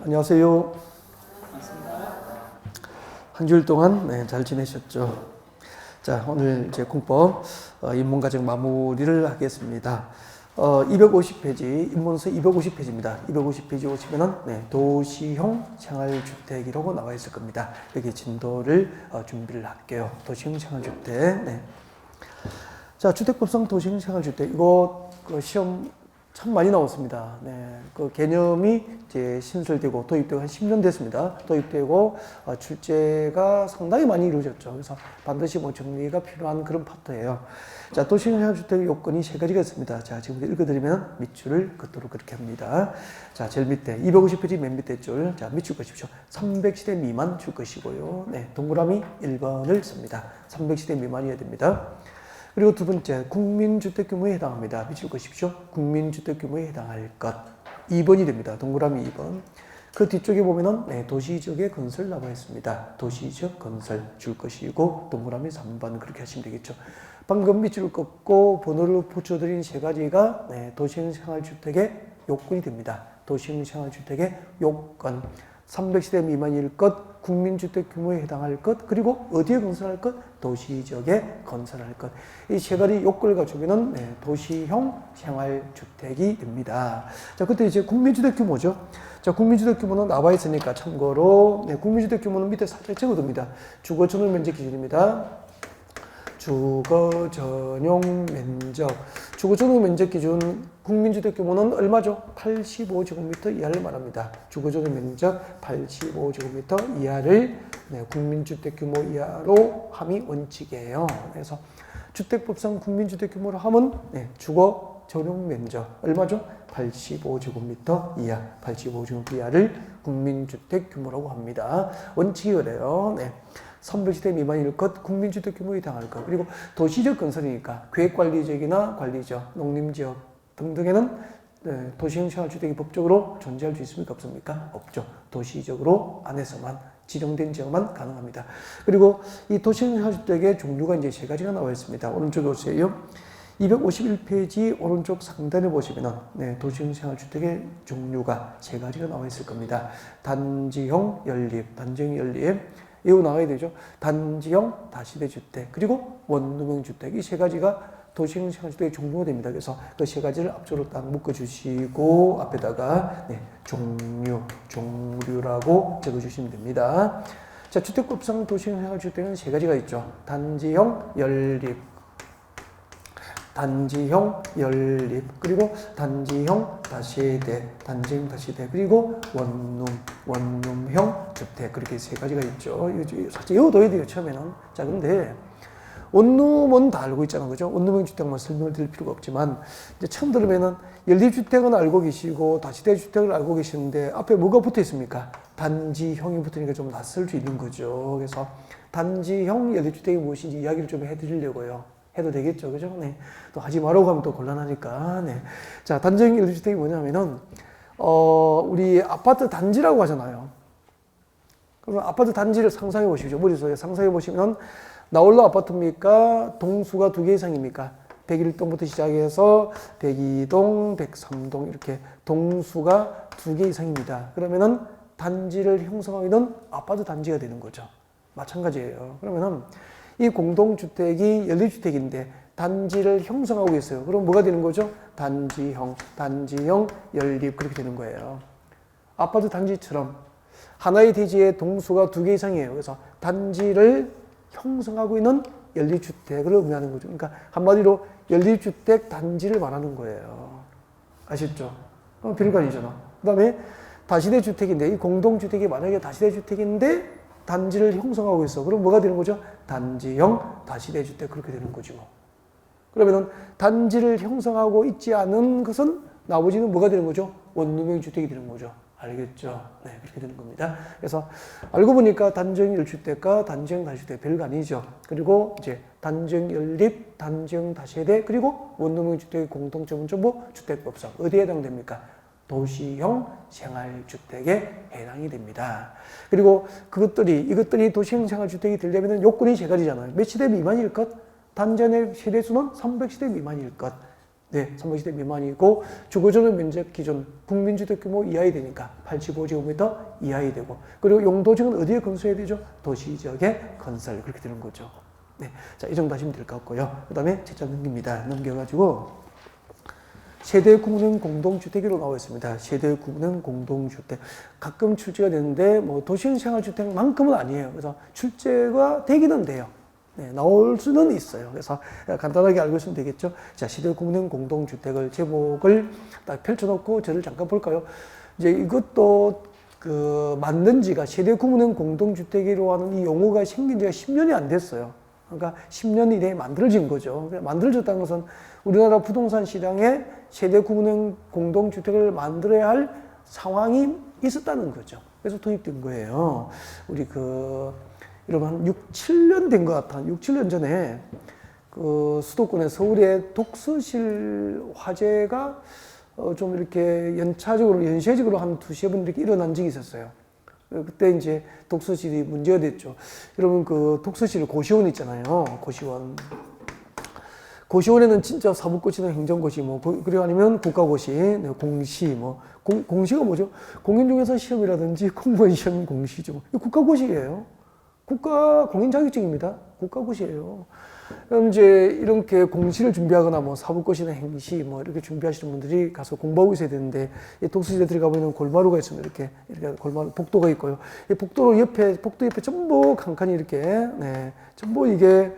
안녕하세요. 한 주일 동안 잘 지내셨죠? 자, 오늘 이제 공법 인문과정 마무리를 하겠습니다. 250페이지, 인문서 250페이지입니다. 250페이지 오시면은 도시형 생활주택이라고 나와 있을 겁니다. 여기 진도를 준비를 할게요. 도시형 생활주택. 자, 주택법상 도시형 생활주택. 이거 시험 참 많이 나왔습니다. 그 개념이 이제 신설되고 도입되고 한 10년 됐습니다. 도입되고 출제가 상당히 많이 이루어졌죠. 그래서 반드시 정리가 필요한 그런 파트예요. 자, 도시형 생활주택 요건이 세 가지가 있습니다. 자, 지금 읽어드리면 밑줄을 긋도록 그렇게 합니다. 자, 제일 밑에 250페이지 맨 밑에 줄. 자, 밑줄 그십시오. 300세대 미만 줄 것이고요. 동그라미 1번을 씁니다. 300세대 미만이어야 됩니다. 그리고 두 번째, 국민주택 규모에 해당합니다. 밑줄 그십시오. 국민주택 규모에 해당할 것. 2번이 됩니다. 동그라미 2번. 그 뒤쪽에 보면은 도시지역의 건설 나와 있습니다. 도시지역 건설 줄 것이고, 동그라미 3번 그렇게 하시면 되겠죠. 방금 밑줄을 긋고 번호를 붙여드린 세 가지가 도시형 생활주택의 요건이 됩니다. 도시형 생활주택의 요건. 300세대 미만일 것, 국민주택 규모에 해당할 것, 그리고 어디에 건설할 것? 도시지역에 건설할 것. 이 세 가지 요건을 갖추면 도시형 생활주택이 됩니다. 자, 그때 이제 국민주택 규모죠. 자, 국민주택 규모는 나와 있으니까 참고로, 국민주택 규모는 밑에 살짝 적어둡니다. 주거 전용 면적 기준입니다. 주거 전용 면적. 주거 전용 면적 기준 국민주택 규모는 얼마죠? 85제곱미터 이하를 말합니다. 주거 전용 면적 85제곱미터 이하를 국민주택 규모 이하로 함이 원칙이에요. 그래서 주택법상 국민주택 규모로 하면 주거 전용 면적 얼마죠? 85제곱미터 이하, 85제곱미터 이하를 국민주택 규모라고 합니다. 원칙이 그래요. 300세대 미만일 것, 국민주택 규모에 해당할 것, 그리고 도시적 건설이니까 계획관리지역이나 관리지역, 농림지역 등등에는 도시형 생활주택이 법적으로 존재할 수 있습니까? 없습니까? 없죠. 도시적으로 안에서만 지정된 지역만 가능합니다. 그리고 이 도시형 생활주택의 종류가 이제 세 가지가 나와 있습니다. 오른쪽에 오세요. 251페이지 오른쪽 상단에 보시면 도시형 생활주택의 종류가 세 가지가 나와 있을 겁니다. 단지형 연립, 단지형 연립, 이거 나와야 되죠. 단지형 다시대 주택, 그리고 원룸형 주택. 이 세 가지가 도시형 생활주택의 종류가 됩니다. 그래서 그 세 가지를 앞쪽으로 딱 묶어주시고 앞에다가 종류라고 적어주시면 됩니다. 자, 주택법상 도시형 생활주택은 세 가지가 있죠. 단지형 연립, 그리고 단지형 다세대, 그리고 원룸형 주택. 그렇게 세 가지가 있죠. 사실 외워둬야 돼요, 처음에는. 자, 근데 원룸은 다 알고 있잖아요. 그죠? 원룸형 주택만 설명을 드릴 필요가 없지만, 이제 처음 들으면은 연립주택은 알고 계시고, 다세대 주택을 알고 계시는데, 앞에 뭐가 붙어 있습니까? 단지형이 붙으니까 좀 낯설 수 있는 거죠. 그래서 단지형 연립주택이 무엇인지 이야기를 좀 해드리려고요. 해도 되겠죠. 그죠? 또 하지 말라고 하면 또 곤란하니까. 자, 단지형 연립주택이 뭐냐면은, 우리 아파트 단지라고 하잖아요. 그러면 아파트 단지를 상상해 보십시오. 머릿속에 상상해 보시면, 나홀로 아파트입니까? 동수가 2개 이상입니까? 101동부터 시작해서 102동, 103동, 이렇게 동수가 2개 이상입니다. 그러면은 단지를 형성하는 아파트 단지가 되는 거죠. 마찬가지예요. 그러면은 이 공동주택이 연립주택인데 단지를 형성하고 있어요. 그럼 뭐가 되는 거죠? 단지형 연립, 그렇게 되는 거예요. 아파트 단지처럼 하나의 대지에 동수가 2개 이상이에요. 그래서 단지를 형성하고 있는 연립주택을 의미하는 거죠. 그러니까 한마디로 연립주택 단지를 말하는 거예요. 아셨죠? 별거 아니잖아. 그 다음에 다시대 주택인데, 이 공동주택이 만약에 다시대 주택인데 단지를 형성하고 있어. 그럼 뭐가 되는 거죠? 단지형 다시대 주택, 그렇게 되는 거지 뭐. 그러면은 단지를 형성하고 있지 않은 것은 나머지는 뭐가 되는 거죠? 원룸형 주택이 되는 거죠. 알겠죠? 그렇게 되는 겁니다. 그래서 알고 보니까 단지형 연립주택과 단지형 다시대 별거 아니죠. 그리고 이제 단지형 연립, 단지형 다세대, 그리고 원룸형 주택의 공통점은 전부 주택법상 어디에 해당됩니까? 도시형 생활주택에 해당이 됩니다. 그리고 이것들이 도시형 생활주택이 되려면 요건이 세 가지잖아요. 몇 세대 미만일 것? 단전의 세대수는 300세대 미만일 것. 네, 300세대 미만이고 주거전용 면적 기준 국민주택 규모 이하이 되니까 85제곱미터 이하이 되고 그리고 용도지역은 어디에 건설해야 되죠? 도시지역에 건설 그렇게 되는 거죠. 네, 자, 이 정도 하시면 될 것 같고요. 그 다음에 제자 넘깁니다. 넘겨가지고 세대 구분은 공동주택으로 나와 있습니다. 세대 구분은 공동주택. 가끔 출제가 되는데 뭐 도시형 생활주택만큼은 아니에요. 그래서 출제가 되기는 돼요. 네, 나올 수는 있어요. 그래서 간단하게 알고 있으면 되겠죠. 자, 세대 구분은 공동주택을 제목을 딱 펼쳐놓고 저를 잠깐 볼까요? 이제 이것도 만든 지가 세대 구분은 공동주택으로 하는 이 용어가 생긴 지가 10년이 안 됐어요. 그러니까 10년 이내에 만들어진 거죠. 만들어졌다는 것은 우리나라 부동산 시장에 세대 구분형 공동주택을 만들어야 할 상황이 있었다는 거죠. 그래서 도입된 거예요. 우리 여러분 한 6, 7년 된 것 같아. 6, 7년 전에 수도권의 서울의 독서실 화재가 좀 이렇게 연쇄적으로 한 두세 번 이렇게 일어난 적이 있었어요. 그때 이제 독서실이 문제가 됐죠. 여러분 독서실 고시원 있잖아요. 고시원에는 진짜 사법고시나 행정고시 그리고 아니면 국가고시, 공시 공시가 뭐죠? 공인중개사 시험이라든지 공무원 시험 공시죠. 국가고시예요. 공인 자격증입니다. 국가고시예요. 그럼 이제 이렇게 공시를 준비하거나 사법고시나 행시 이렇게 준비하시는 분들이 가서 공부하고 있어야 되는데 이 독서실에 들어가 보면 골마루가 있습니다. 이렇게 골마루 복도가 있고요. 이 복도 옆에 전부 칸칸이 이렇게 전부 이게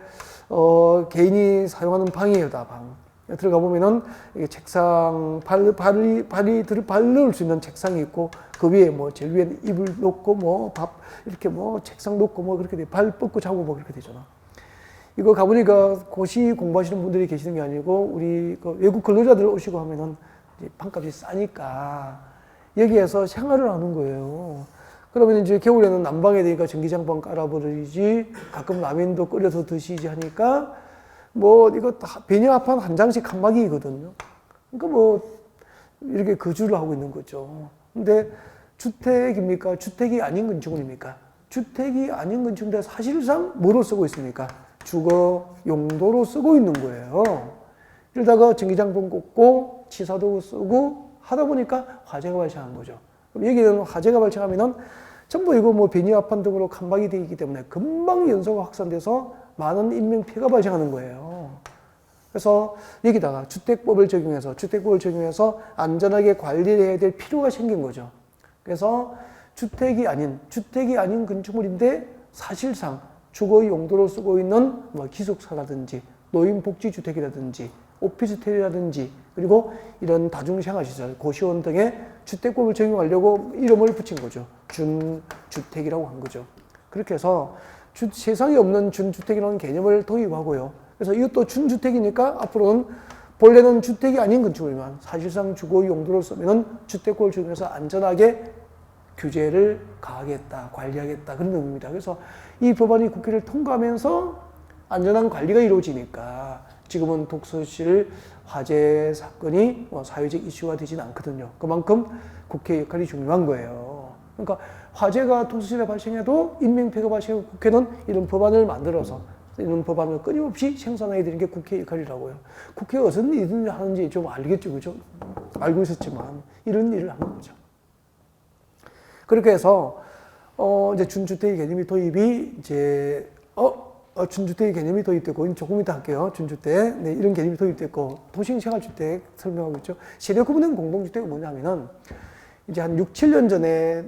개인이 사용하는 방이에요, 다 방. 들어가 보면은 이게 책상 발 넣을 수 있는 책상이 있고 그 위에 제일 위에 이불 놓고 밥 이렇게 책상 놓고 그렇게 돼. 발 뻗고 자고 그렇게 되잖아. 이거 가보니까 고시 공부하시는 분들이 계시는 게 아니고 우리 외국 근로자들 오시고 하면은 이제 방값이 싸니까 여기에서 생활을 하는 거예요. 그러면 이제 겨울에는 난방에 되니까 전기장판 깔아버리지 가끔 라면도 끓여서 드시지 하니까 이거 베니아판 한 장씩 칸막이거든요. 그러니까 이렇게 거주를 하고 있는 거죠. 근데 주택입니까? 주택이 아닌 건축물입니까? 주택이 아닌 건축인데 사실상 뭐로 쓰고 있습니까? 주거 용도로 쓰고 있는 거예요. 이러다가 전기장판 꽂고 치사도구 쓰고 하다 보니까 화재가 발생한 거죠. 그럼 여기는 화재가 발생하면은 전부 이거 베니아판 등으로 칸막이 되어 있기 때문에 금방 연소가 확산돼서 많은 인명피해가 발생하는 거예요. 그래서 여기다가 주택법을 적용해서 안전하게 관리를 해야 될 필요가 생긴 거죠. 그래서 주택이 아닌 건축물인데 사실상 주거 용도로 쓰고 있는 기숙사라든지 노인복지주택이라든지 오피스텔이라든지 그리고 이런 다중생활시설, 고시원 등의 주택법을 적용하려고 이름을 붙인 거죠. 준주택이라고 한 거죠. 그렇게 해서 세상에 없는 준주택이라는 개념을 도입하고요. 그래서 이것도 준주택이니까 앞으로는 본래는 주택이 아닌 건축물만 사실상 주거 용도로 쓰면 주택법을 적용해서 안전하게 규제를 가하겠다, 관리하겠다 그런 의미입니다. 그래서 이 법안이 국회를 통과하면서 안전한 관리가 이루어지니까 지금은 독서실 화재 사건이 사회적 이슈가 되지는 않거든요. 그만큼 국회 역할이 중요한 거예요. 그러니까 화재가 독서실에 발생해도 인명피해가 발생하고 국회는 이런 법안을 만들어서 이런 법안을 끊임없이 생산해야 되는 게 국회의 역할이라고요. 국회가 어떤 일을 하는지 좀 알겠죠, 그죠? 알고 있었지만 이런 일을 하는 거죠. 그렇게 해서 이제 준주택의 개념이 도입이 준주택의 개념이 도입됐고 조금 이따 할게요. 준주택 이런 개념이 도입됐고 도시생활주택 설명하고 있죠. 세대 구분형 공동주택은 뭐냐면은 이제 한 6, 7년 전에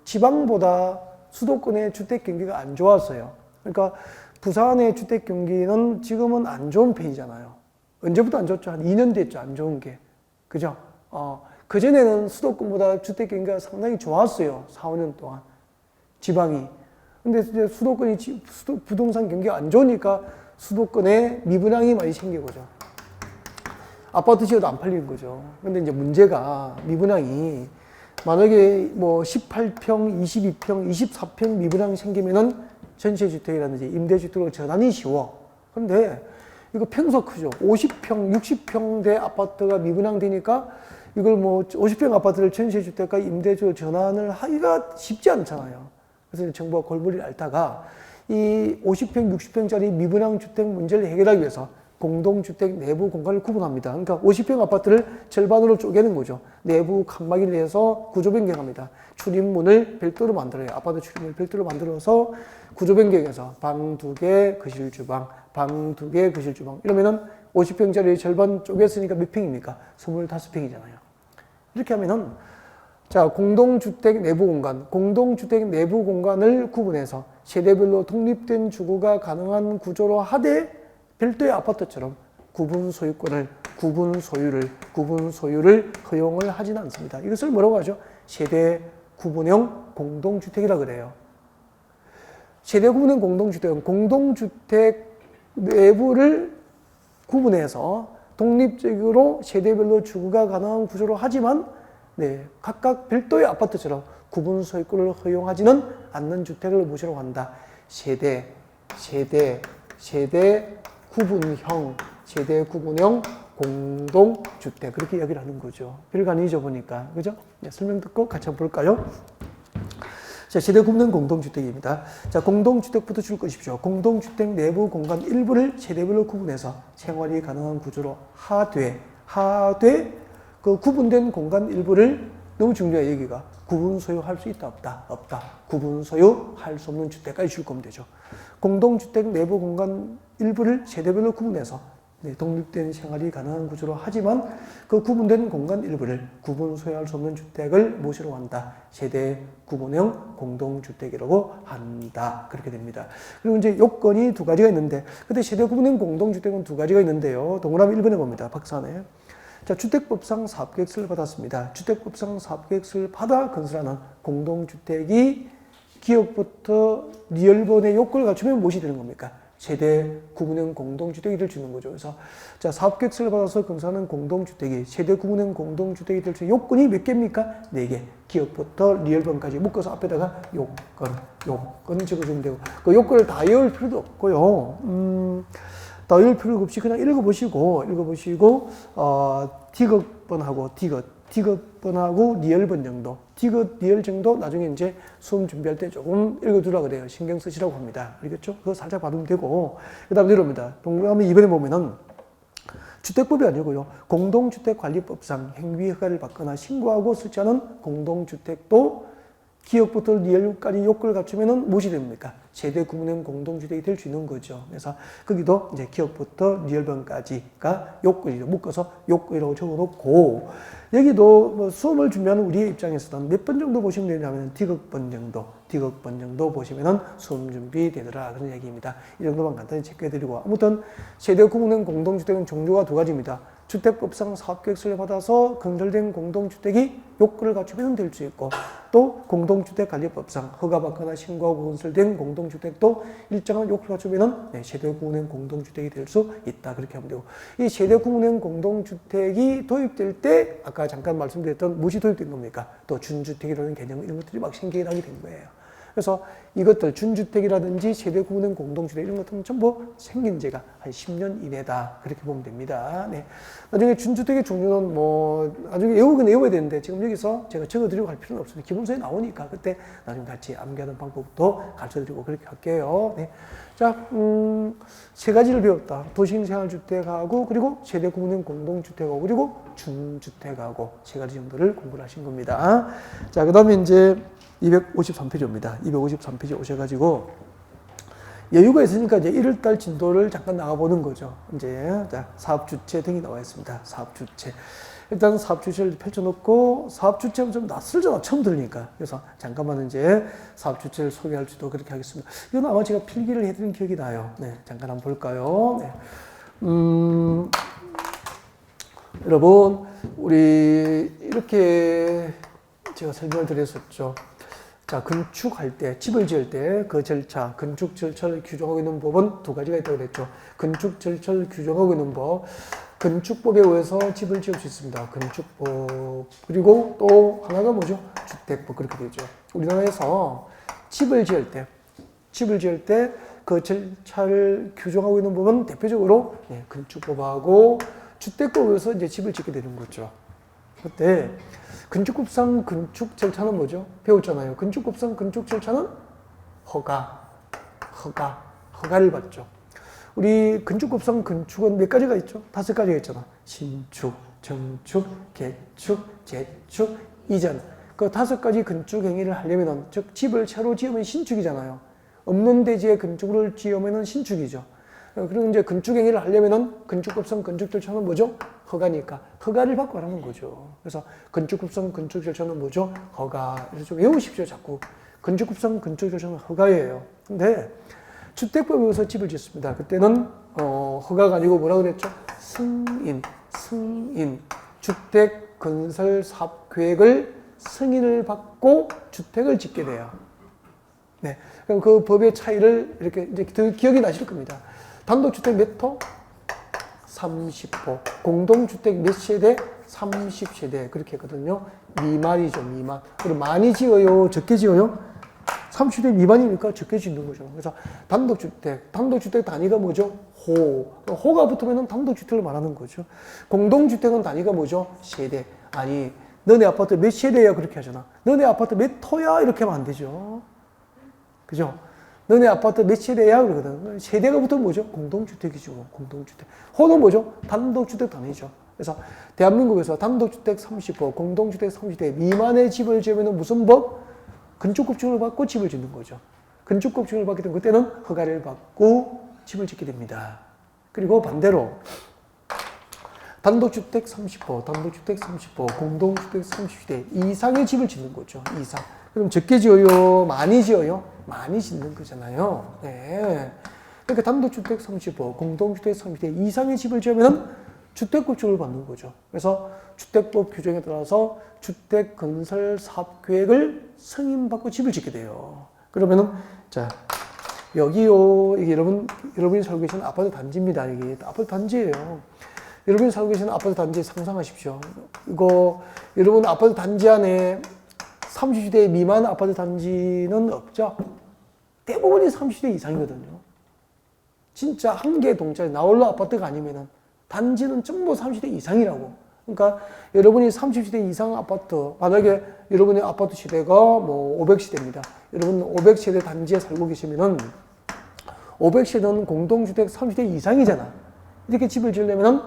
지방보다 수도권의 주택 경기가 안 좋았어요. 그러니까 부산의 주택 경기는 지금은 안 좋은 편이잖아요. 언제부터 안 좋죠? 한 2년 됐죠, 안 좋은 게. 그죠? 그전에는 수도권보다 주택 경기가 상당히 좋았어요. 4, 5년 동안. 지방이. 근데 이제 수도권이 부동산 경기가 안 좋으니까 수도권에 미분양이 많이 생긴 거죠. 아파트 지어도 안 팔리는 거죠. 근데 이제 문제가 미분양이 만약에 18평, 22평, 24평 미분양이 생기면은 전세주택이라든지 임대주택으로 전환이 쉬워. 근데 이거 평수가 크죠. 50평, 60평대 아파트가 미분양되니까 이걸 50평 아파트를 전세주택과 임대주택으로 전환을 하기가 쉽지 않잖아요. 그래서 정부가 골머리를 앓다가 이 50평, 60평짜리 미분양 주택 문제를 해결하기 위해서 공동주택 내부 공간을 구분합니다. 그러니까 50평 아파트를 절반으로 쪼개는 거죠. 내부 칸막이를 해서 구조 변경합니다. 출입문을 별도로 만들어요. 아파트 출입문을 별도로 만들어서 구조 변경해서 방 2개, 거실 주방, 방 2개, 거실 주방. 이러면은 50평짜리 절반 쪼갰으니까 몇 평입니까? 25평이잖아요. 이렇게 하면은 자, 공동주택 내부 공간, 공동주택 내부 공간을 구분해서 세대별로 독립된 주거가 가능한 구조로 하되 별도의 아파트처럼 구분 소유를 허용을 하지는 않습니다. 이것을 뭐라고 하죠? 세대 구분형 공동주택이라 그래요. 세대 구분형 공동주택은 공동주택 내부를 구분해서 독립적으로 세대별로 주거가 가능한 구조로 하지만 각각 별도의 아파트처럼 구분 소유권을 허용하지는 않는 주택을 무엇이라고 한다? 세대 구분형 공동주택. 그렇게 얘기를 하는 거죠. 별거 아니죠, 보니까. 그죠? 설명 듣고 같이 한번 볼까요? 자, 세대 구분형 공동주택입니다. 자, 공동주택부터 줄 것이죠. 공동주택 내부 공간 일부를 세대별로 구분해서 생활이 가능한 구조로 하되 그 구분된 공간 일부를 너무 중요해요, 여기가. 구분 소유할 수 있다, 없다. 구분 소유할 수 없는 주택까지 줄 거면 되죠. 공동주택 내부 공간 일부를 세대별로 구분해서 독립된 생활이 가능한 구조로 하지만 그 구분된 공간 일부를 구분 소유할 수 없는 주택을 무엇이라고 한다? 세대 구분형 공동주택이라고 한다. 그렇게 됩니다. 그리고 이제 요건이 두 가지가 있는데, 근데 세대 구분형 공동주택은 두 가지가 있는데요. 동그라미 1번에 봅니다. 박스 안에. 자, 주택법상 사업계획서를 받았습니다. 주택법상 사업계획서를 받아 건설하는 공동주택이 기업부터 리얼번의 요건을 갖추면 무엇이 되는 겁니까? 세대 구분형 공동주택이 될 수 있는 거죠. 그래서 자, 사업계획서를 받아서 건설하는 공동주택이 세대 구분형 공동주택이 될 수 있는 요건이 몇 개입니까? 4개. 기업부터 리얼번까지 묶어서 앞에다가 요건 적어주면 되고, 그 요건을 다 외울 필요도 없고요. 다 외울 필요 없이 그냥 읽어보시고 디귿번하고 리얼번 정도, 디귿 리얼 정도 나중에 이제 수험 준비할 때 조금 읽어두라 그래요. 신경 쓰시라고 합니다. 알겠죠? 그거 살짝 받으면 되고, 그 다음에 이럽니다. 동그라미 2번에 보면은 주택법이 아니고요. 공동주택관리법상 행위허가를 받거나 신고하고 설치하는 공동주택도 기업부터 리얼까지 요건을 갖추면은 무엇이 됩니까? 세대 구분형 공동주택이 될 수 있는 거죠. 그래서 거기도 이제 기업부터 리얼번까지가 요건이죠. 묶어서 요건이라고 적어놓고, 여기도 뭐 수험을 준비하는 우리의 입장에서는 몇 번 정도 보시면 되냐면 디귿번 정도 보시면은 수험 준비 되더라 그런 얘기입니다. 이 정도만 간단히 체크해드리고, 아무튼 세대 구분형 공동주택은 종류가 두 가지입니다. 주택법상 사업계획서를 받아서 건설된 공동주택이 요건을 갖추면 될 수 있고, 또 공동주택관리법상 허가받거나 신고하고 건설된 공동주택도 일정한 요건을 갖추면 세대구분형 공동주택이 될 수 있다. 그렇게 하면 되고, 이 세대구분형 공동주택이 도입될 때 아까 잠깐 말씀드렸던 무엇이 도입된 겁니까? 또 준주택이라는 개념, 이런 것들이 막 생기게 하게 된 거예요. 그래서 이것들 준주택이라든지 세대구분형 공동주택 이런 것들은 전부 생긴 지가 한 10년 이내다. 그렇게 보면 됩니다. 나중에 준주택의 종류는 뭐 나중에 외워야 되는데 지금 여기서 제가 적어드리고 갈 필요는 없습니다. 기본서에 나오니까 그때 나중에 같이 암기하는 방법도 가르쳐드리고 그렇게 할게요. 자, 세 가지를 배웠다. 도시생활주택하고 그리고 세대구분형 공동주택하고 그리고 준주택하고 세 가지 정도를 공부를 하신 겁니다. 자, 그 다음에 이제 253페이지입니다. 253페이지 오셔가지고 여유가 있으니까 이제 1월달 진도를 잠깐 나가보는 거죠. 이제 자, 사업주체 등이 나와 있습니다. 사업주체. 일단 사업주체를 펼쳐놓고, 사업주체는 좀 낯설잖아. 처음 들으니까. 그래서 잠깐만 이제 사업주체를 소개할지도 그렇게 하겠습니다. 이건 아마 제가 필기를 해드린 기억이 나요. 잠깐 한번 볼까요? 여러분, 우리 이렇게 제가 설명을 드렸었죠. 자, 건축할 때, 집을 지을 때 그 절차, 건축 절차를 규정하고 있는 법은 두 가지가 있다고 그랬죠. 건축 절차를 규정하고 있는 법, 건축법에 의해서 집을 지을 수 있습니다. 건축법. 그리고 또 하나가 뭐죠? 주택법. 그렇게 되죠. 우리나라에서 집을 지을 때 그 절차를 규정하고 있는 법은 대표적으로 건축법하고 주택법에 의해서 이제 집을 짓게 되는 거죠. 그때 건축법상 건축 절차는 뭐죠? 배웠잖아요. 건축법상 건축 절차는 허가를 받죠. 우리 건축법상 건축은 몇 가지가 있죠? 5가지가 있잖아. 신축, 정축, 개축, 재축, 이전. 그 5가지 건축 행위를 하려면은, 즉 집을 새로 지으면 신축이잖아요. 없는 대지에 건축을 지으면은 신축이죠. 그리고 이제 건축 행위를 하려면은 건축법상 건축 절차는 뭐죠? 허가니까 허가를 받고 하는 거죠. 그래서 건축법상 건축 절차는 뭐죠? 허가. 그래서 좀 외우십시오, 자꾸. 건축법상 건축 절차는 허가예요. 근데 주택법에 의해서 집을 짓습니다. 그때는 허가가 아니고 뭐라 그랬죠? 승인. 주택 건설 사업 계획을 승인을 받고 주택을 짓게 돼요. 네. 그럼 그 법의 차이를 이렇게 이제 기억이 나실 겁니다. 단독주택 몇 호? 30호. 공동주택 몇 세대? 30세대. 그렇게 했거든요. 미만이죠, 미만. 그럼 많이 지어요? 적게 지어요? 30대 미만이니까 적게 짓는 거죠. 그래서 단독주택 단위가 뭐죠? 호. 호가 붙으면 단독주택을 말하는 거죠. 공동주택은 단위가 뭐죠? 세대. 아니, 너네 아파트 몇 세대야? 그렇게 하잖아. 너네 아파트 몇 호야? 이렇게 하면 안 되죠. 그죠? 너네 아파트 몇 세대야? 그러거든. 세대가 붙으면 뭐죠? 공동주택이죠. 공동주택. 호는 뭐죠? 단독주택 단위죠. 그래서 대한민국에서 단독주택 30호, 공동주택 30대 미만의 집을 지으면 무슨 법? 건축법증을 받고 집을 짓는 거죠. 건축법증을 받게 되면 그때는 허가를 받고 집을 짓게 됩니다. 그리고 반대로 단독주택 30호, 공동주택 30대 이상의 집을 짓는 거죠. 이상. 그럼 적게 지어요? 많이 지어요? 많이 짓는 거잖아요. 네. 그러니까 단독주택 30호, 공동주택 30대 이상의 집을 지으면 주택법증을 받는 거죠. 그래서 주택법 규정에 따라서 주택 건설 사업 계획을 승인받고 집을 짓게 돼요. 그러면은 자 여기요, 이게 여러분이 살고 계시는 아파트 단지입니다. 이게 아파트 단지예요. 여러분이 살고 계시는 아파트 단지 상상하십시오. 이거 여러분 아파트 단지 안에 30세대 미만 아파트 단지는 없죠. 대부분이 30대 이상이거든요. 진짜 한 개 동짜리 나홀로 아파트가 아니면은 단지는 전부 30대 이상이라고. 그러니까 여러분이 30세대 이상 아파트, 만약에 여러분의 아파트 시대가 뭐 500세대입니다. 여러분 500세대 단지에 살고 계시면은 500세대는 공동주택 30대 이상이잖아. 이렇게 집을 지으려면은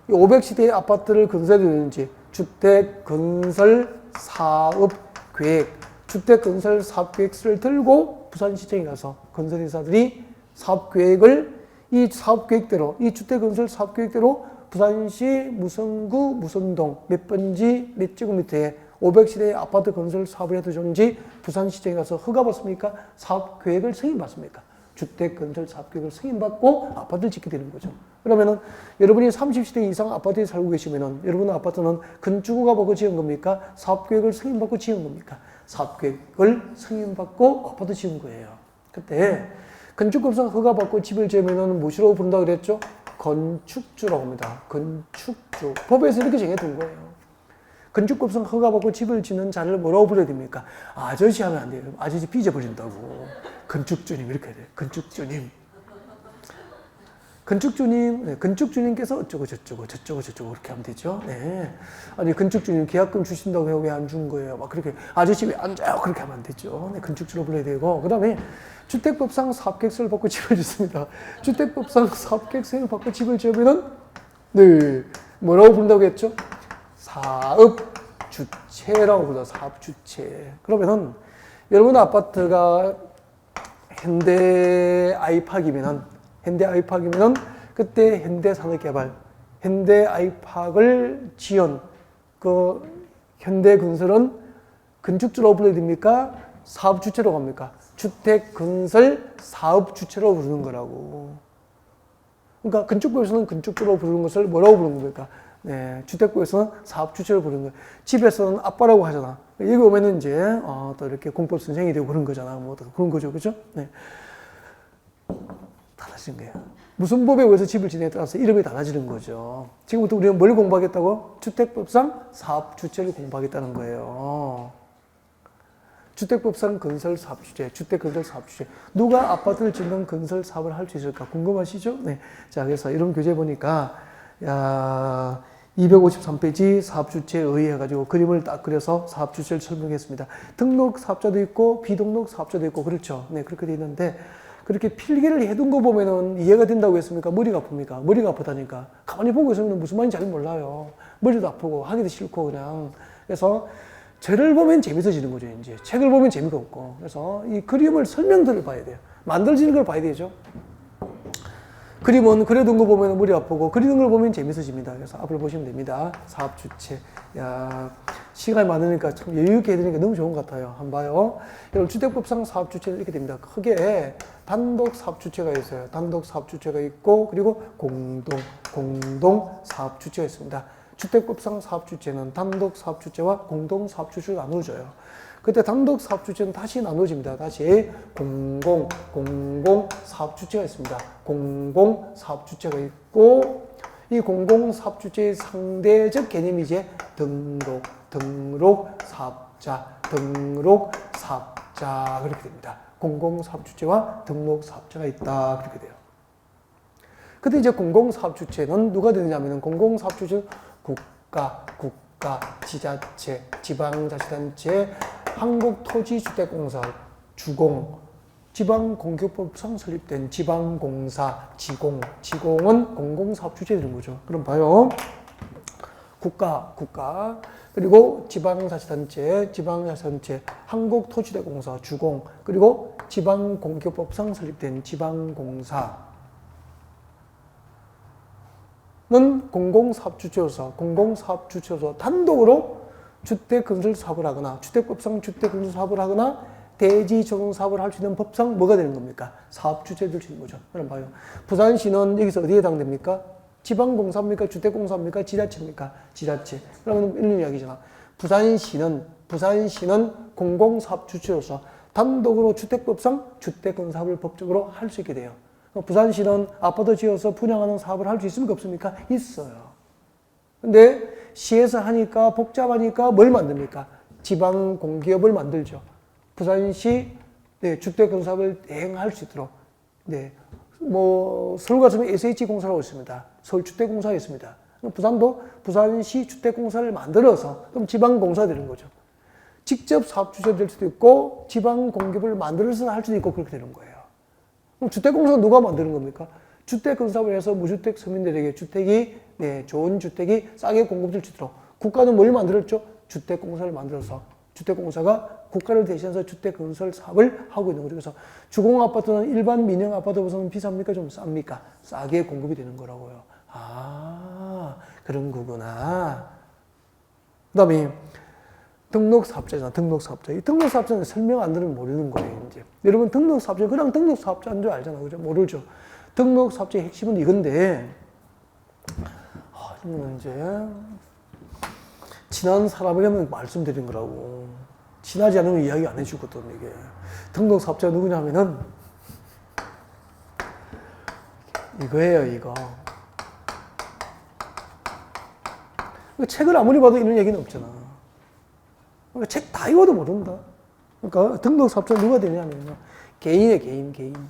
500세대의 아파트를 건설해야 되는지 주택 건설 사업 계획, 주택 건설 사업 계획서를 들고 부산시청에 가서 건설회사들이 사업 계획을 이 사업 계획대로, 이 주택 건설 사업 계획대로 부산시 무슨 구 무슨 동 몇 번지 몇 제곱미터에 500세대의 아파트 건설 사업을 해도 좋은지 부산시청에 가서 허가 받습니까? 사업 계획을 승인받습니까? 주택 건설 사업 계획을 승인받고 아파트를 짓게 되는 거죠. 그러면은 여러분이 30세대 이상 아파트에 살고 계시면은 여러분 아파트는 건축허가 받고 지은 겁니까? 사업 계획을 승인받고 지은 겁니까? 사업 계획을 승인받고 아파트 지은 거예요. 그때 건축법상 허가 받고 집을 지으면은 무엇이라고 부른다 그랬죠? 건축주라고 합니다. 건축주. 법에서 이렇게 정해둔 거예요. 건축법상 허가 받고 집을 짓는 자를 뭐라고 불러야 됩니까? 아저씨 하면 안 돼요. 아저씨 삐져버린다고. 건축주님 이렇게 해야 돼요. 건축주님. 네, 건축주님께서 어쩌고 저쩌고 그렇게 하면 되죠. 네. 아니 건축주님 계약금 주신다고 해서 왜 안 준 거예요? 막 그렇게 아저씨 왜 안 줘요? 그렇게 하면 안 되죠. 네, 건축주로 불러야 되고, 그 다음에 주택법상 사업계획서를 받고 집을 짓습니다. 주택법상 사업계획서를 받고 집을 지으면은 네 뭐라고 부른다고 했죠? 사업주체라고 불러. 사업주체. 그러면은 여러분 아파트가 현대 아이파크이면은 그때 현대산업개발, 현대 아이파크를 지은 그 현대건설은 건축주라고 불러야 됩니까? 사업주체라고 합니까? 주택건설 사업주체라고 부르는 거라고. 그러니까 건축부에서는 건축주라고 부르는 것을 뭐라고 부르는 겁니까? 네, 주택부에서는 사업주체로 부르는 거예요. 집에서는 아빠라고 하잖아. 여기 오면은 이제 또 이렇게 공법 선생이 되고 그런 거잖아. 뭐 그런 거죠, 그죠? 네. 달라진 거예요. 무슨 법에 의해서 집을 지느냐에 따라서 이름이 달라지는 거죠. 지금부터 우리는 뭘 공부하겠다고? 주택법상 사업주체를 공부하겠다는 거예요. 주택법상 건설사업주체, 주택건설사업주체. 누가 아파트를 짓는 건설사업을 할 수 있을까? 궁금하시죠? 네. 자, 그래서 이런 교재 보니까, 253페이지 사업주체에 의해가지고 그림을 딱 그려서 사업주체를 설명했습니다. 등록 사업자도 있고, 비등록 사업자도 있고, 그렇죠. 네, 그렇게 돼 있는데, 그렇게 필기를 해둔 거 보면은 이해가 된다고 했습니까? 머리가 아픕니까? 머리가 아프다니까. 가만히 보고 있으면 무슨 말인지 잘 몰라요. 머리도 아프고 하기도 싫고 그냥. 그래서 죄를 보면 재밌어지는 거죠, 이제. 책을 보면 재미가 없고. 그래서 이 그림을 설명들을 봐야 돼요. 만들어지는 걸 봐야 되죠. 그림은 그려둔 거 보면 머리 아프고 그리는 걸 보면 재밌어집니다. 그래서 앞을 보시면 됩니다. 사업 주체. 야, 시간이 많으니까 참 여유 있게 해드리니까 너무 좋은 것 같아요. 한번 봐요. 여러분 주택법상 사업 주체는 이렇게 됩니다. 크게 단독 사업 주체가 있어요. 단독 사업 주체가 있고 그리고 공동 사업 주체가 있습니다. 주택법상 사업 주체는 단독 사업 주체와 공동 사업 주체로 나누어져요. 그때 단독 사업 주체는 다시 나눠집니다. 다시 공공 사업 주체가 있습니다. 공공 사업 주체가 있고 이 공공 사업 주체의 상대적 개념이 이제 등록 사업자 그렇게 됩니다. 공공 사업 주체와 등록 사업자가 있다 그렇게 돼요. 근데 이제 공공 사업 주체는 누가 되느냐면은 공공 사업 주체는 국가, 지자체, 지방자치단체, 한국토지주택공사, 주공, 지방공교법상 설립된 지방공사, 지공은 공공사업 주체가 되는 거죠. 그럼 봐요. 국가, 그리고 지방자치단체, 한국토지주택공사, 주공, 그리고 지방공교법상 설립된 지방공사, 는 공공사업주체로서 단독으로 주택건설 사업을 하거나 주택법상 주택건설 사업을 하거나 대지조성 사업을 할 수 있는 법상 뭐가 되는 겁니까? 사업주체가 될 수 있는 거죠. 그럼 봐요. 부산시는 여기서 어디에 해당됩니까? 지방공사입니까? 주택공사입니까? 지자체입니까? 지자체. 그러면 이런 이야기잖아. 부산시는 공공사업주체로서 단독으로 주택법상 주택건설을 법적으로 할 수 있게 돼요. 부산시는 아파트 지어서 분양하는 사업을 할 수 있습니까? 없습니까? 있어요. 근데 시에서 하니까 복잡하니까 뭘 만듭니까? 지방 공기업을 만들죠. 부산시 주택건설을 대행할 수 있도록. 서울 같으면 SH공사라고 있습니다. 서울주택공사가 있습니다. 부산도 부산시 주택공사를 만들어서 그럼 지방공사가 되는 거죠. 직접 사업주체가 될 수도 있고 지방 공기업을 만들어서 할 수도 있고 그렇게 되는 거예요. 그럼 주택공사는 누가 만드는 겁니까? 주택건설을 해서 무주택 서민들에게 좋은 주택이 싸게 공급될 수 있도록 국가는 뭘 만들었죠? 주택공사를 만들어서 주택공사가 국가를 대신해서 주택건설 사업을 하고 있는 거죠. 그래서 주공아파트는 일반 민영 아파트보다는 비쌉니까? 좀 쌉니까? 싸게 공급이 되는 거라고요. 아, 그런 거구나. 그 다음에 등록사업자잖아, 등록사업자. 이 등록사업자는 설명 안 들으면 모르는 거예요, 이제. 여러분, 등록사업자, 그냥 등록사업자인 줄 알잖아, 그죠? 모르죠. 등록사업자의 핵심은 이건데, 이거는 이제, 친한 사람에게 하면 말씀드린 거라고. 친하지 않으면 이야기 안 해주거든, 이게. 등록사업자가 누구냐면은, 이거예요, 이거. 책을 아무리 봐도 이런 얘기는 없잖아. 그러니까 책 다 읽어도 모른다. 그러니까 등록사업자 누가 되냐면요. 개인.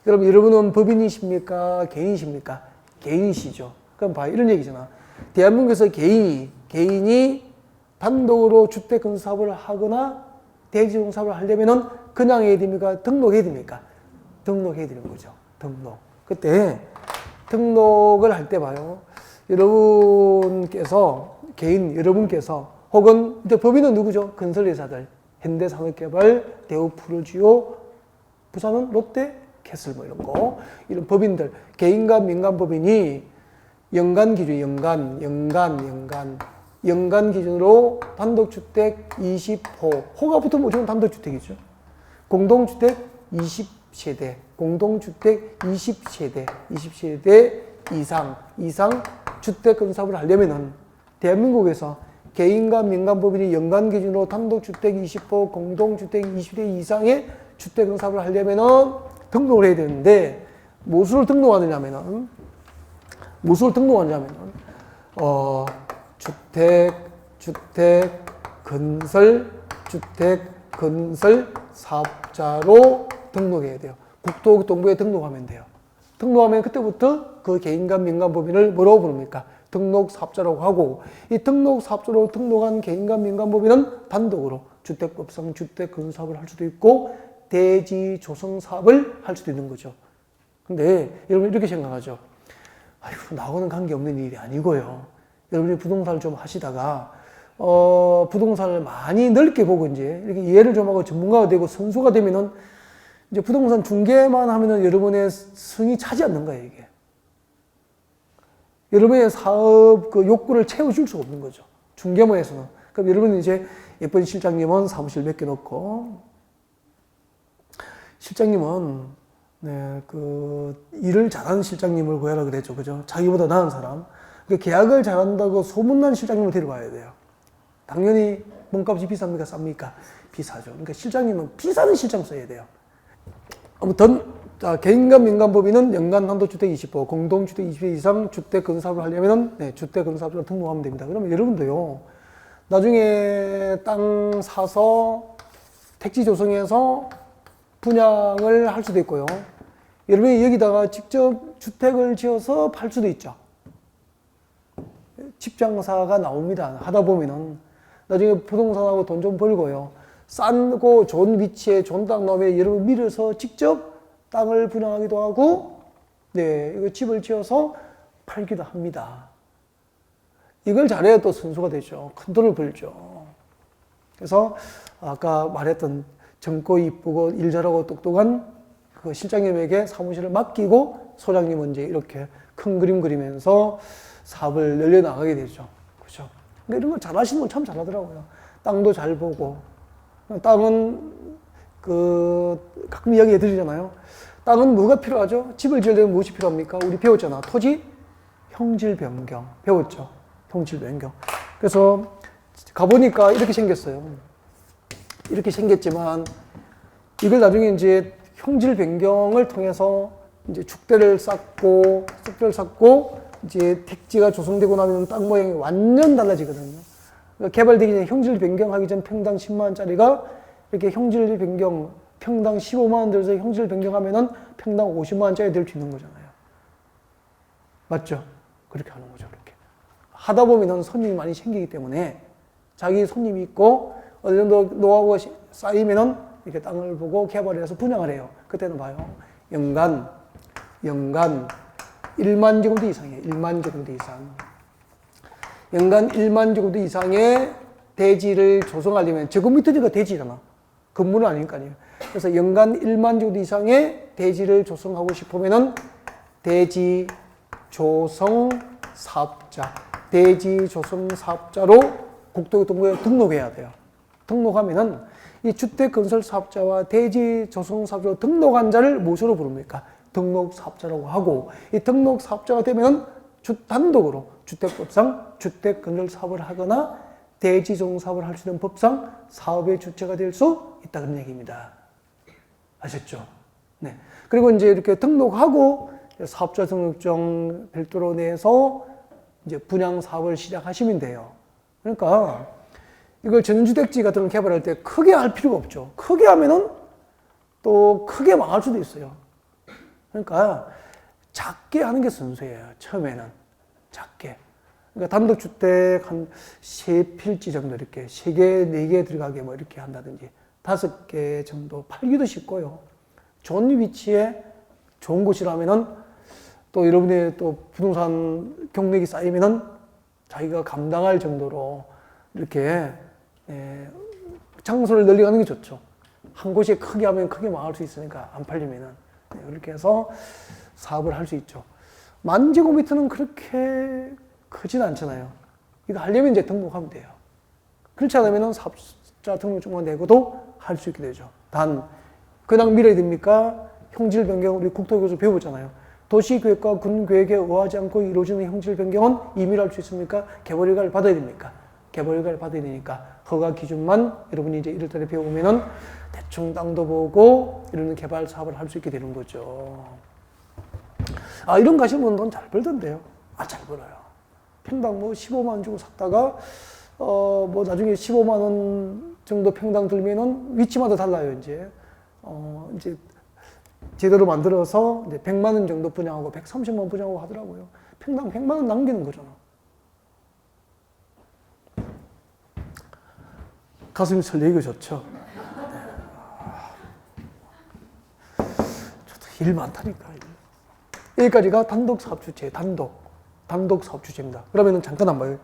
그럼 여러분은 법인이십니까? 개인이십니까? 개인이시죠. 그럼 봐, 이런 얘기잖아. 대한민국에서 개인이 단독으로 주택건설 사업을 하거나 대지조성 사업을 하려면은 그냥 해야 됩니까? 등록해야 됩니까? 등록해야 되는 거죠. 등록. 그때 등록을 할 때 봐요. 여러분께서 혹은 이제 법인은 누구죠? 건설회사들, 현대산업개발, 대우푸르지오, 부산은 롯데, 캐슬 뭐 이런 거, 이런 법인들, 개인과 민간 법인이 연간 기준으로 단독주택 20호, 호가 붙으면 무조건 단독주택이죠. 공동주택 20세대, 공동주택 20세대 이상 주택건설을 하려면은 대한민국에서 개인과 민간 법인이 연간 기준으로 단독주택 20호, 공동주택 20대 이상의 주택건설을 하려면은 등록을 해야 되는데 무엇을 등록하느냐면은 주택건설 사업자로 등록해야 돼요. 국토교통부에 등록하면 돼요. 등록하면 그때부터 그 개인과 민간 법인을 뭐라고 부릅니까? 등록사업자라고 하고, 이 등록사업자로 등록한 개인과 민간 법인은 단독으로 주택법상 주택건설 사업을 할 수도 있고 대지 조성 사업을 할 수도 있는 거죠. 근데 여러분 이렇게 생각하죠. 아이고, 나하고는 관계없는 일이 아니고요. 여러분이 부동산을 좀 하시다가 부동산을 많이 넓게 보고 이제 이렇게 이해를 좀 하고 전문가가 되고 선수가 되면은 이제 부동산 중개만 하면은 여러분의 성이 차지 않는 거예요, 이게. 여러분의 사업 그 욕구를 채워줄 수가 없는 거죠. 중개모에서는. 그럼 여러분은 이제 예쁜 실장님은 사무실 몇 개 놓고, 실장님은 네, 일을 잘하는 실장님을 구하라 그랬죠. 그죠? 자기보다 나은 사람. 계약을 잘한다고 소문난 실장님을 데려가야 돼요. 당연히 몸값이 비쌉니까? 쌉니까? 비싸죠. 그러니까 실장님은 비싼 실장 써야 돼요. 아무튼, 자, 개인간 민간법인은 연간 한도주택 20호, 공동주택 20호 이상 주택 건사업을 하려면 네, 주택 건사업자로 등록하면 됩니다. 그러면 여러분도요, 나중에 땅 사서 택지 조성해서 분양을 할 수도 있고요. 여러분이 여기다가 직접 주택을 지어서 팔 수도 있죠. 집장사가 나옵니다. 하다 보면은 나중에 부동산하고 돈 좀 벌고요. 싸고 좋은 위치에 좋은 땅 나오면 여러분 밀어서 직접 땅을 분양하기도 하고, 네, 이거 집을 지어서 팔기도 합니다. 이걸 잘해야 또 선수가 되죠. 큰 돈을 벌죠. 그래서 아까 말했던 젊고 이쁘고 일 잘하고 똑똑한 그 실장님에게 사무실을 맡기고 소장님은 이제 이렇게 큰 그림 그리면서 사업을 늘려나가게 되죠. 그죠? 근데 이런 걸 잘하시는 분 참 잘하더라고요. 땅도 잘 보고. 땅은 가끔 이야기 드리잖아요. 땅은 뭐가 필요하죠? 집을 지으려면 무엇이 필요합니까? 우리 배웠잖아. 토지, 형질 변경. 배웠죠? 형질 변경. 그래서 가보니까 이렇게 생겼어요. 이렇게 생겼지만 이걸 나중에 이제 형질 변경을 통해서 이제 축대를 쌓고 쑥대를 쌓고 이제 택지가 조성되고 나면 땅 모양이 완전 달라지거든요. 그러니까 개발되기 전에 형질 변경하기 전 평당 10만 원짜리가 이렇게 형질 변경 평당 15만 원 들어서 형질 변경하면은 평당 50만 원짜리 될 수 있는 거잖아요. 맞죠? 그렇게 하는 거죠. 그렇게 하다 보면은 손님이 많이 생기기 때문에 자기 손님이 있고 어느 정도 노하우가 쌓이면은 이렇게 땅을 보고 개발을 해서 분양을 해요. 그때는 봐요. 연간 1만 제곱미터 이상이에요. 1만 제곱미터 이상. 연간 1만 제곱미터 이상의 대지를 조성하려면 제곱미터니까 대지잖아. 건물은 아니니까요. 그래서 연간 1만 제곱미터 이상의 대지를 조성하고 싶으면은 대지 조성 사업자, 대지 조성 사업자로 국토교통부에 등록해야 돼요. 등록하면은 이 주택 건설 사업자와 대지 조성 사업자로 등록한 자를 무엇으로 부릅니까? 등록 사업자라고 하고, 이 등록 사업자가 되면은 단독으로 주택법상 주택 건설 사업을 하거나 대지 조성 사업을 할 수 있는 법상 사업의 주체가 될 수 있다 그런 얘기입니다. 아셨죠? 네. 그리고 이제 이렇게 등록하고 사업자 등록증 별도로 내서 이제 분양 사업을 시작하시면 돼요. 그러니까 이걸 전원주택지 같은 걸 개발할 때 크게 할 필요가 없죠. 크게 하면은 또 크게 망할 수도 있어요. 그러니까 작게 하는 게 순서예요. 처음에는 작게. 그러니까 단독주택 한 3필지 정도 이렇게 3개, 4개 들어가게 뭐 이렇게 한다든지 5개 정도 팔기도 쉽고요. 좋은 위치에 좋은 곳이라면은 또 여러분의 또 부동산 경력이 쌓이면은 자기가 감당할 정도로 이렇게 장소를 널리 가는 게 좋죠. 한 곳에 크게 하면 크게 망할 수 있으니까 안 팔리면은 이렇게 해서 사업을 할 수 있죠. 10,000 제곱미터는 그렇게 크진 않잖아요. 이거 하려면 이제 등록하면 돼요. 그렇지 않으면은 사업자 등록증만 내고도 할 수 있게 되죠. 단 그냥 밀어야 됩니까? 형질 변경 우리 국토교수 배우잖아요. 도시계획과 군계획에 의하지 않고 이루어지는 형질 변경은 임의로 할 수 있습니까? 개발 허가를 받아야 됩니까? 개발 허가를 받아야 되니까 허가 기준만 여러분이 이제 1월 달에 배우면은 대충 땅도 보고 이런 개발 사업을 할 수 있게 되는 거죠. 아, 이런 거 하시는 분은 돈 잘 벌던데요. 아, 잘 벌어요. 평당 뭐 15만 원 주고 샀다가 뭐 나중에 15만 원 정도 평당 들면은 위치마다 달라요, 이제. 이제 제대로 만들어서 이제 100만 원 정도 분양하고 130만 원 분양하고 하더라고요. 평당 100만 원 남기는 거잖아. 가슴이 설레기가 좋죠. 일 많다니까. 여기까지가 단독 사업 주체, 단독 사업 주체입니다. 그러면은 잠깐 한번 봐요.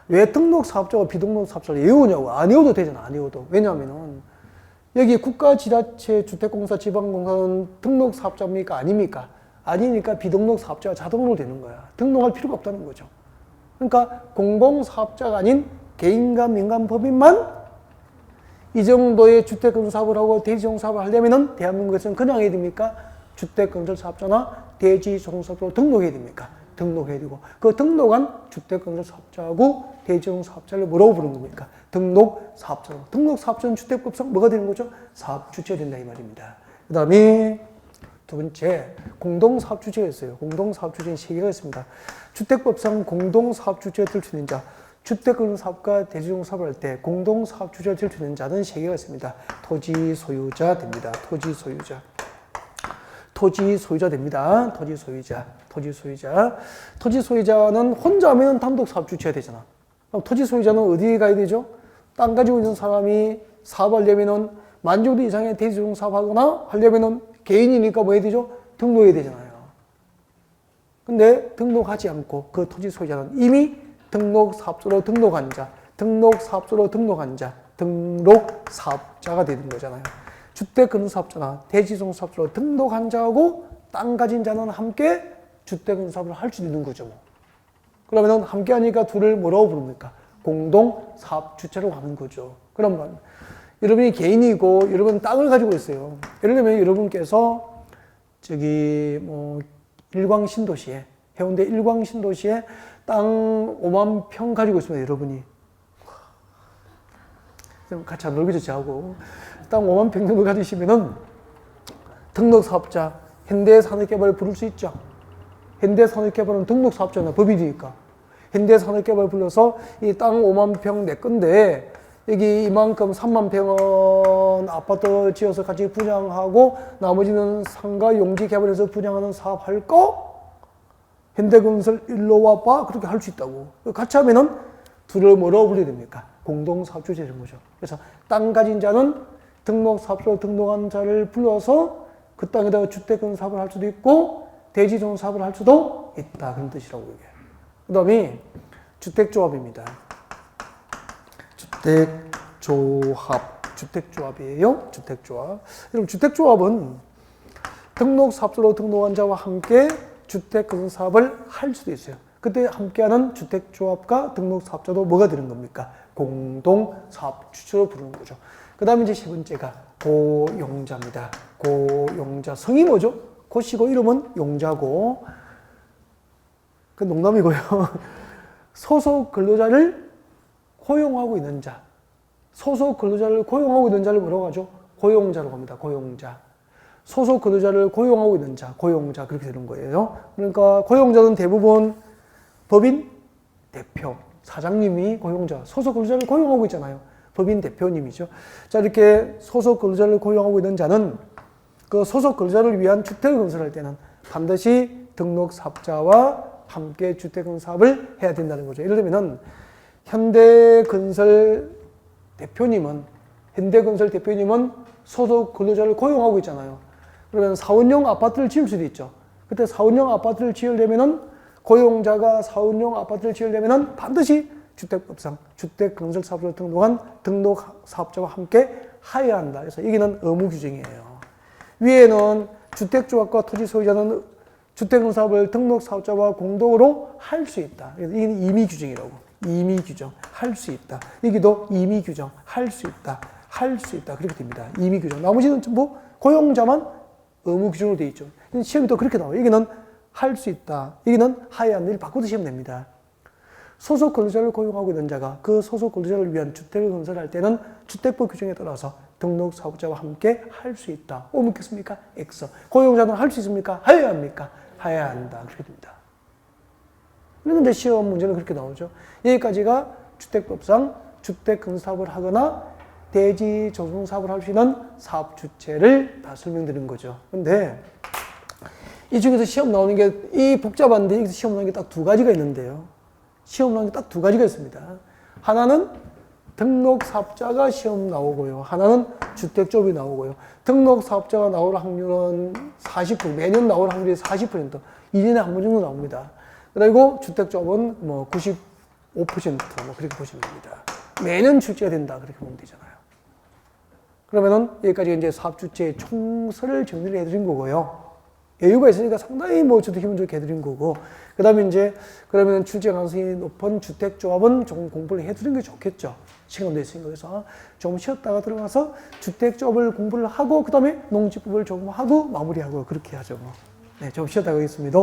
왜 등록 사업자와 비등록 사업자를 외우냐고. 안 외워도 되잖아, 안 외워도. 왜냐하면은 여기 국가, 지자체, 주택공사, 지방공사는 등록 사업자입니까? 아닙니까? 아니니까 비등록 사업자가 자동으로 되는 거야. 등록할 필요가 없다는 거죠. 그러니까 공공사업자가 아닌 개인과 민간 법인만 이 정도의 주택건설사업을 하고 대지조성사업을 하려면은 대한민국에서는 그냥 해야 됩니까? 주택건설사업자나 대지조성사업자로 등록해야 됩니까? 등록해야 되고, 그 등록한 주택건설사업자하고 대지조성사업자를 뭐라고 부르는 겁니까? 등록사업자로. 등록사업자는 주택법상 뭐가 되는 거죠? 사업주체가 된다 이 말입니다. 그 다음에 두 번째, 공동사업주체가 있어요. 공동사업주체는 3개가 있습니다. 주택법상 공동사업주체가 될 수 있는 자, 주택건설사업과 대지조성사업을 할 때 공동사업주체가 될 수 있는 자는 3개가 있습니다. 토지소유자 됩니다. 토지소유자 됩니다. 토지소유자는 혼자 하면 단독사업주체가 되잖아. 그럼 토지소유자는 어디에 가야 되죠? 땅 가지고 있는 사람이 사업하려면은 만족도 이상의 대지조성사업하거나 하려면은 개인이니까 뭐 해야 되죠? 등록해야 되잖아요. 근데 등록하지 않고 그 토지 소유자는 이미 등록사업자로 등록한 자, 등록사업자가 되는 거잖아요. 주택건설사업자나 대지조성사업자로 등록한 자하고 땅 가진 자는 함께 주택건설사업을 할 수 있는 거죠. 뭐. 그러면 함께 하니까 둘을 뭐라고 부릅니까? 공동사업주체로 하는 거죠. 그럼 여러분이 개인이고 여러분 땅을 가지고 있어요. 예를 들면 여러분께서 일광신도시에, 해운대 일광신도시에 땅 5만 평 가지고 있습니다. 여러분이 같이 안 놀기죠, 저하고. 땅 5만 평 정도 가지시면은 등록사업자 현대산업개발을 부를 수 있죠. 현대산업개발은 등록사업자나 법인이니까 현대산업개발 불러서 이 땅 5만 평 내 건데 여기 이만큼 3만 평은 아파트 지어서 같이 분양하고 나머지는 상가 용지 개발해서 분양하는 사업 할 거? 현대건설 일로 와봐. 그렇게 할 수 있다고. 같이 하면은 둘을 뭐라고 불러야 됩니까? 공동사업주체 되는 거죠. 그래서 땅 가진 자는 등록사업자로 등록한 자를 불러서 그 땅에다가 주택건설사업을 할 수도 있고 대지조성사업을 할 수도 있다. 그런 뜻이라고 얘기해요. 그 다음에 주택조합입니다. 주택조합이에요. 주택조합. 여러분, 주택조합은 등록사업자로 등록한 자와 함께 주택건설사업을 할 수도 있어요. 그때 함께하는 주택조합과 등록사업자도 뭐가 되는 겁니까? 공동사업주체로 부르는 거죠. 그 다음에 이제 세 번째가 고용자입니다. 고용자. 성이 뭐죠? 고시고 이름은 용자고. 그 농담이고요. 소속 근로자를 고용하고 있는 자. 소속 근로자를 고용하고 있는 자를 뭐라고 하죠? 고용자라고 합니다. 고용자. 소속 근로자를 고용하고 있는 자, 고용자. 그렇게 되는 거예요. 그러니까 고용자는 대부분 법인 대표, 사장님이 고용자, 소속 근로자를 고용하고 있잖아요. 법인 대표님이죠. 자, 이렇게 소속 근로자를 고용하고 있는 자는 그 소속 근로자를 위한 주택을 건설할 때는 반드시 등록사업자와 함께 주택건설사업을 해야 된다는 거죠. 예를 들면은 현대건설 대표님은 소속 근로자를 고용하고 있잖아요. 그러면 사원용 아파트를 지을 수도 있죠. 그때 사원용 아파트를 지으려면은 고용자가 사원용 아파트를 지으려면은 반드시 주택법상 주택건설사업으로 등록한 등록사업자와 함께 하여야 한다. 그래서 여기는 의무 규정이에요. 위에는 주택조합과 토지소유자는 주택건설사업을 등록사업자와 공동으로 할 수 있다. 그래서 이게 임의 규정이라고. 임의 규정. 할 수 있다. 여기도 임의 규정. 할 수 있다. 할 수 있다. 그렇게 됩니다. 임의 규정. 나머지는 뭐 고용자만 의무 규정으로 되어 있죠. 시험이 또 그렇게 나와요. 여기는 할 수 있다. 여기는 하여야 한다. 바꿔서 시험 냅니다. 소속 근로자를 고용하고 있는 자가 그 소속 근로자를 위한 주택을 건설할 때는 주택법 규정에 따라서 등록사업자와 함께 할 수 있다. O 묻겠습니까? X. 고용자는 할 수 있습니까? 하여야 합니까? 하여야 한다. 그렇게 됩니다. 그런데 시험 문제는 그렇게 나오죠. 여기까지가 주택법상 주택건설사업을 하거나 대지조성사업을 할 수 있는 사업주체를 다 설명드린 거죠. 근데 이 중에서 시험 나오는 게 이 복잡한데 여기서 시험 나오는 게 딱 두 가지가 있는데요. 시험 나오는 게 딱 두 가지가 있습니다. 하나는 등록사업자가 시험 나오고요. 하나는 주택조합이 나오고요. 등록사업자가 나올 확률은 40%, 매년 나올 확률이 40%, 1년에 한 번 정도 나옵니다. 그리고 주택조합은 뭐 95% 뭐 그렇게 보시면 됩니다. 매년 출제가 된다. 그렇게 보면 되잖아요. 그러면은 여기까지 이제 사업주체의 총선을 정리를 해드린 거고요. 여유가 있으니까 상당히 뭐 저도 기분 좋게 해드린 거고, 그 다음에 이제 그러면 출제 가능성이 높은 주택조합은 조금 공부를 해두는 게 좋겠죠. 시간도 있으니까. 그래서 조금 쉬었다가 들어가서 주택조합을 공부를 하고, 그 다음에 농지법을 조금 하고 마무리하고 그렇게 하죠. 네, 좀 쉬었다가 가겠습니다.